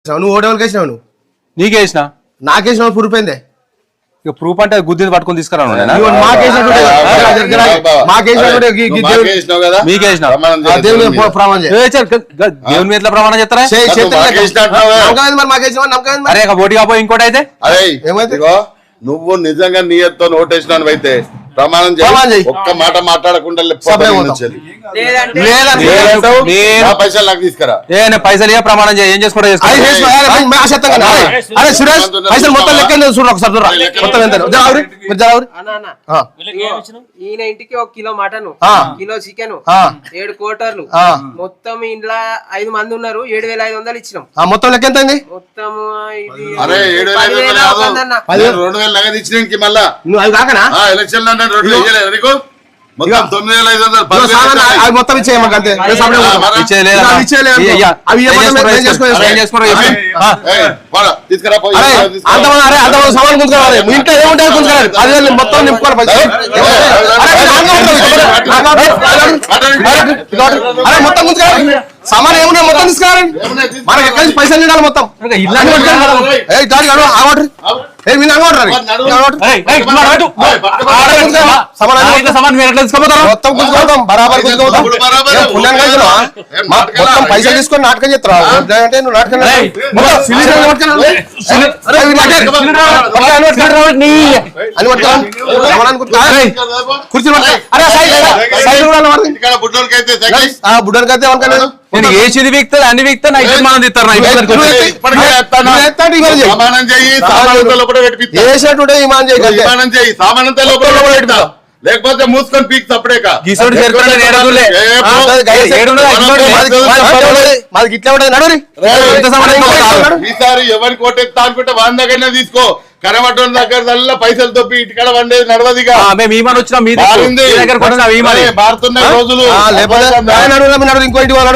నువ్వు ఓటేవాళ్ళకి వేసినావు నువ్వు నీకేసిన నాకేసిన ప్రూఫ్ ఏందే ఇక ప్రూఫ్ అంటే గుద్దిని పట్టుకొని తీసుకురా దేవుని మీద ప్రమాణం చేస్తారా అరే ఓటు కాపోయి ఇంకోటి అయితే నువ్వు నిజంగా నీయతో ఓటేసినాను అయితే ప్రమాణం చేయి ఒక్క మాట మాట్లాడకుండా పైసలు నాకు తీసుకురా పైసలు ఏ ప్రమాణం చేయి ఏం చేసుకోవడం పైసలు మొత్తం లెక్క చూడు ఒకసారి ఈయన ఇంటికి 1 కిలో మటన్ కిలో చికెన్ 7 క్వార్టర్లు మొత్తం ఇంట్లో 5 మంది ఉన్నారు 7,500 ఇచ్చినాం మొత్తం లెక్క ఎంత మొత్తం అరే 7,000 నగదు ఇచ్చినానికి మళ్ళా నువ్వు అది కాకనా ఎలక్షన్ నీకు మొత్తం 9,500 మొత్తం ఇచ్చేయమ్మ అంతే అంతమంది సవాల్ గుంజుకోవాలి ఇంట్లో ఏముంటారు గుంజుకోవాలి అదే మొత్తం నింపుకోవాలి అరే మొత్తం గుంజుకోవాలి సామాన్ ఏమున్నా మొత్తం తీసుకురావాలి మనకి ఎక్కడి నుంచి పైసలు తినాలి మొత్తం మొత్తం గుంజుకోతాం బరాబర్ గుంజుకోతాం మొత్తం పైసలు తీసుకొని నాటకం చేస్తారా అంటే నువ్వు నాటకం బుడ్డోనికైతే నేను ఏది వీక్తుంది అన్ని వీక్తా మనం తిస్తారు లేకపోతే మూసుకొని పీక్ తప్పుడేక ఈసారి ఎవరికి ఓటేస్తా అనుకుంటే వాళ్ళ దగ్గరనే తీసుకో కనబడ్డ దగ్గర పైసలు తప్పి ఇటుకడ వండేది నడవదిగా మేము వచ్చినా మారుతున్నాయి రోజులు ఇంకో ఇంటి వాళ్ళు